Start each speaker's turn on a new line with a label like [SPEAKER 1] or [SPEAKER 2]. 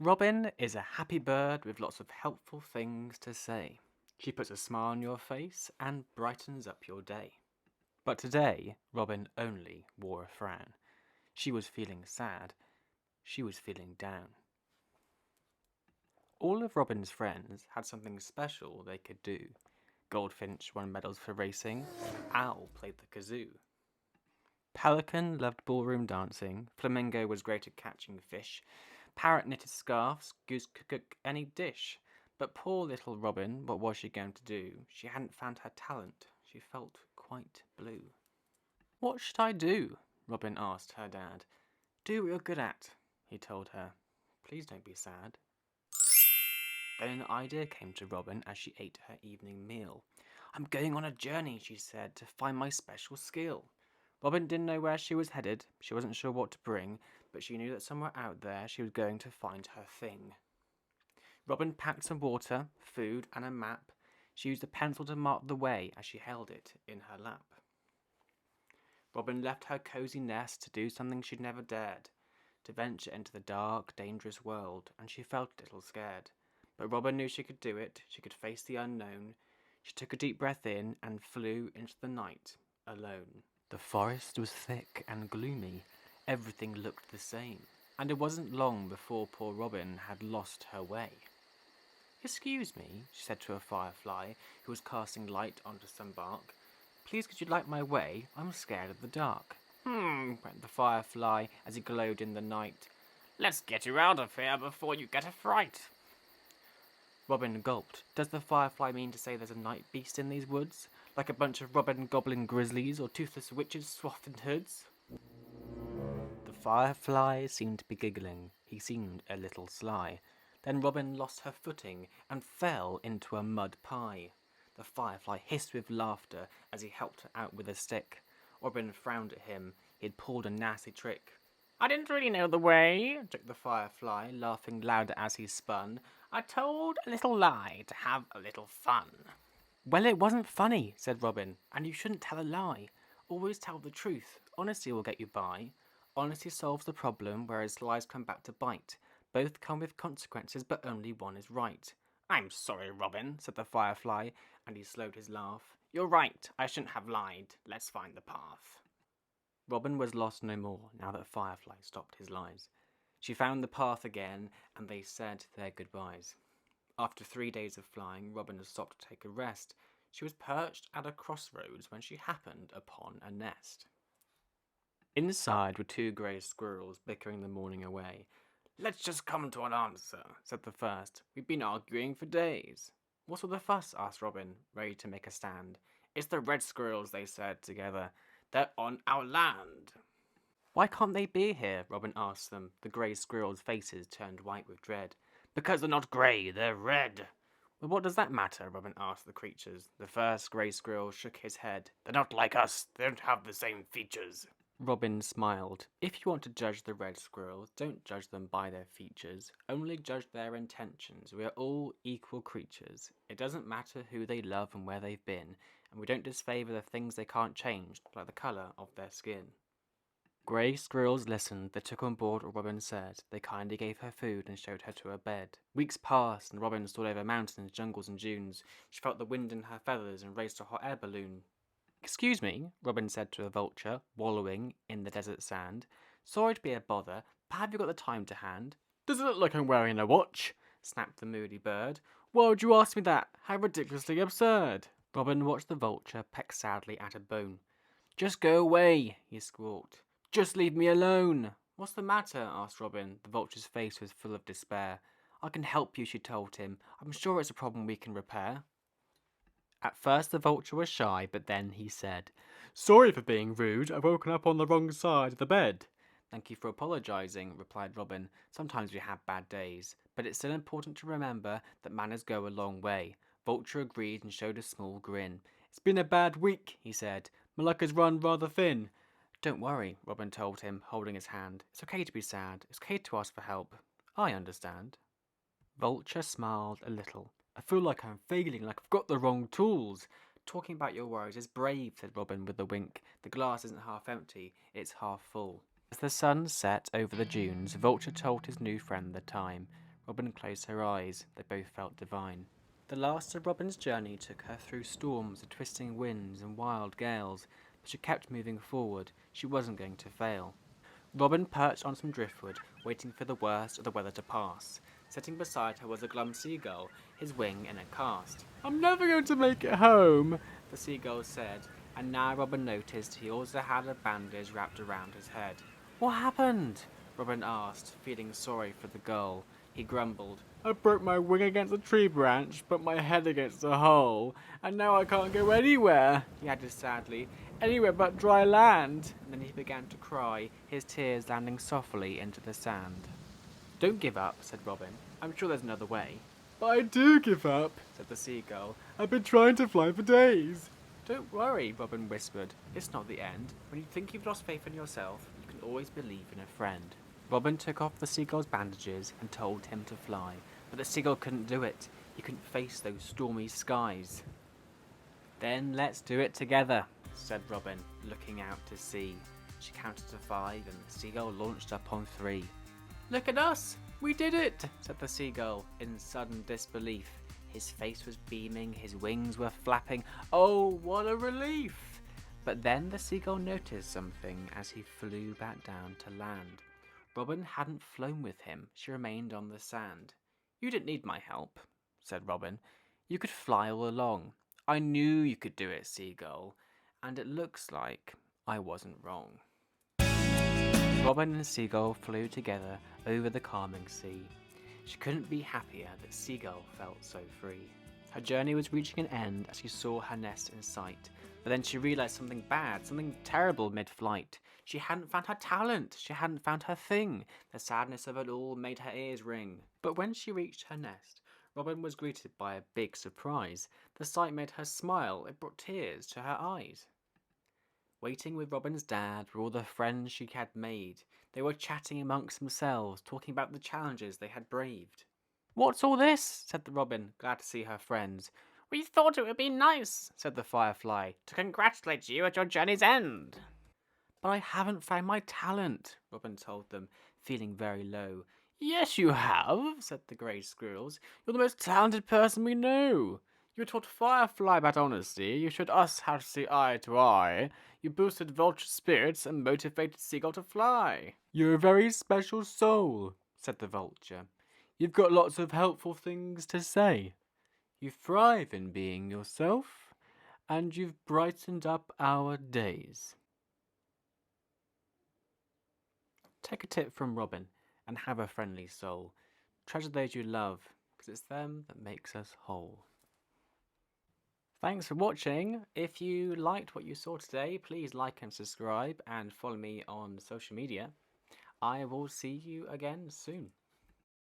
[SPEAKER 1] Robin is a happy bird with lots of helpful things to say. She puts a smile on your face and brightens up your day. But today, Robin only wore a frown. She was feeling sad. She was feeling down. All of Robin's friends had something special they could do. Goldfinch won medals for racing. Owl played the kazoo. Pelican loved ballroom dancing. Flamingo was great at catching fish. Parrot knitted scarves. Goose could cook any dish. But poor little Robin, what was she going to do? She hadn't found her talent. She felt quite blue. What should I do? Robin asked her dad. Do what you're good at, he told her. Please don't be sad. Then an idea came to Robin as she ate her evening meal. I'm going on a journey, she said, to find my special skill. Robin didn't know where she was headed. She wasn't sure what to bring, but she knew that somewhere out there she was going to find her thing. Robin packed some water, food, and a map. She used a pencil to mark the way as she held it in her lap. Robin left her cosy nest to do something she'd never dared, to venture into the dark, dangerous world, and she felt a little scared. But Robin knew she could do it. She could face the unknown. She took a deep breath in and flew into the night, alone. The forest was thick and gloomy. Everything looked the same. And it wasn't long before poor Robin had lost her way. Excuse me, she said to a firefly who was casting light onto some bark. Please could you light my way? I'm scared of the dark. Went the firefly as he glowed in the night. Let's get you out of here before you get a fright. Robin gulped. Does the firefly mean to say there's a night beast in these woods? Like a bunch of robin goblin grizzlies or toothless witches swathed in hoods? The firefly seemed to be giggling. He seemed a little sly. Then Robin lost her footing and fell into a mud pie. The firefly hissed with laughter as he helped her out with a stick. Robin frowned at him. He had pulled a nasty trick. I didn't really know the way, joked the firefly, laughing louder as he spun. I told a little lie to have a little fun. Well, it wasn't funny, said Robin, and you shouldn't tell a lie. Always tell the truth. Honesty will get you by. Honesty solves the problem, whereas lies come back to bite. Both come with consequences, but only one is right. I'm sorry, Robin, said the firefly, and he slowed his laugh. You're right, I shouldn't have lied. Let's find the path. Robin was lost no more, now that Firefly stopped his lies. She found the path again, and they said their goodbyes. After 3 days of flying, Robin had stopped to take a rest. She was perched at a crossroads when she happened upon a nest. Inside were 2 grey squirrels bickering the morning away. Let's just come to an answer, said the first. We've been arguing for days. What's all the fuss? Asked Robin, ready to make a stand. It's the red squirrels, they said together. They're on our land. Why can't they be here? Robin asked them. The grey squirrels' faces turned white with dread. Because they're not grey, they're red. Well, what does that matter? Robin asked the creatures. The first grey squirrel shook his head. They're not like us. They don't have the same features. Robin smiled. If you want to judge the red squirrels, don't judge them by their features. Only judge their intentions. We are all equal creatures. It doesn't matter who they love and where they've been, and we don't disfavour the things they can't change, like the colour of their skin. Grey squirrels listened. They took on board what Robin said. They kindly gave her food and showed her to her bed. Weeks passed, and Robin soared over mountains, jungles, and dunes. She felt the wind in her feathers and raised a hot air balloon. Excuse me, Robin said to a vulture, wallowing in the desert sand. Sorry to be a bother, but have you got the time to hand? Does it look like I'm wearing a watch? Snapped the moody bird. Why would you ask me that? How ridiculously absurd! Robin watched the vulture peck sadly at a bone. Just go away, he squawked. Just leave me alone. What's the matter? Asked Robin. The vulture's face was full of despair. I can help you, she told him. I'm sure it's a problem we can repair. At first the vulture was shy, but then he said, Sorry for being rude. I've woken up on the wrong side of the bed. Thank you for apologising, replied Robin. Sometimes we have bad days, but it's still important to remember that manners go a long way. Vulture agreed and showed a small grin. It's been a bad week, he said. My luck has run rather thin. Don't worry, Robin told him, holding his hand. It's okay to be sad. It's okay to ask for help. I understand. Vulture smiled a little. I feel like I'm failing, like I've got the wrong tools. Talking about your worries is brave, said Robin with a wink. The glass isn't half empty, it's half full. As the sun set over the dunes, Vulture told his new friend the time. Robin closed her eyes. They both felt divine. The last of Robin's journey took her through storms of twisting winds and wild gales, but she kept moving forward. She wasn't going to fail. Robin perched on some driftwood, waiting for the worst of the weather to pass. Sitting beside her was a glum seagull, his wing in a cast. "I'm never going to make it home," the seagull said, and now Robin noticed he also had a bandage wrapped around his head. "What happened?" Robin asked, feeling sorry for the gull. He grumbled, "I broke my wing against a tree branch, but my head against a hole, and now I can't go anywhere," he added sadly. "Anywhere but dry land." And then he began to cry, his tears landing softly into the sand. "Don't give up," said Robin. "I'm sure there's another way." "But I do give up," said the seagull. "I've been trying to fly for days." "Don't worry," Robin whispered. "It's not the end. When you think you've lost faith in yourself, you can always believe in a friend." Robin took off the seagull's bandages and told him to fly, but the seagull couldn't do it. He couldn't face those stormy skies. "Then let's do it together," said Robin, looking out to sea. She counted to 5 and the seagull launched up on 3. "Look at us! We did it!" said the seagull in sudden disbelief. His face was beaming, his wings were flapping. Oh, what a relief! But then the seagull noticed something as he flew back down to land. Robin hadn't flown with him. She remained on the sand. "You didn't need my help," said Robin. "You could fly all along. I knew you could do it, seagull, and it looks like I wasn't wrong." Robin and Seagull flew together over the calming sea. She couldn't be happier that Seagull felt so free. Her journey was reaching an end as she saw her nest in sight, but then she realized something bad, something terrible mid-flight. She hadn't found her talent, she hadn't found her thing. The sadness of it all made her ears ring. But when she reached her nest, Robin was greeted by a big surprise. The sight made her smile, it brought tears to her eyes. Waiting with Robin's dad were all the friends she had made. They were chatting amongst themselves, talking about the challenges they had braved. "What's all this?" said the Robin, glad to see her friends. "We thought it would be nice," said the Firefly, "to congratulate you at your journey's end." "But I haven't found my talent," Robin told them, feeling very low. "Yes, you have," said the Grey Squirrels. "You're the most talented person we know. You taught Firefly about honesty, you showed us how to see eye to eye, you boosted Vulture's spirits and motivated Seagull to fly." "You're a very special soul," said the Vulture. "You've got lots of helpful things to say. You thrive in being yourself, and you've brightened up our days." Take a tip from Robin and have a friendly soul. Treasure those you love, because it's them that makes us whole. Thanks for watching. If you liked what you saw today, please like and subscribe and follow me on social media. I will see you again soon.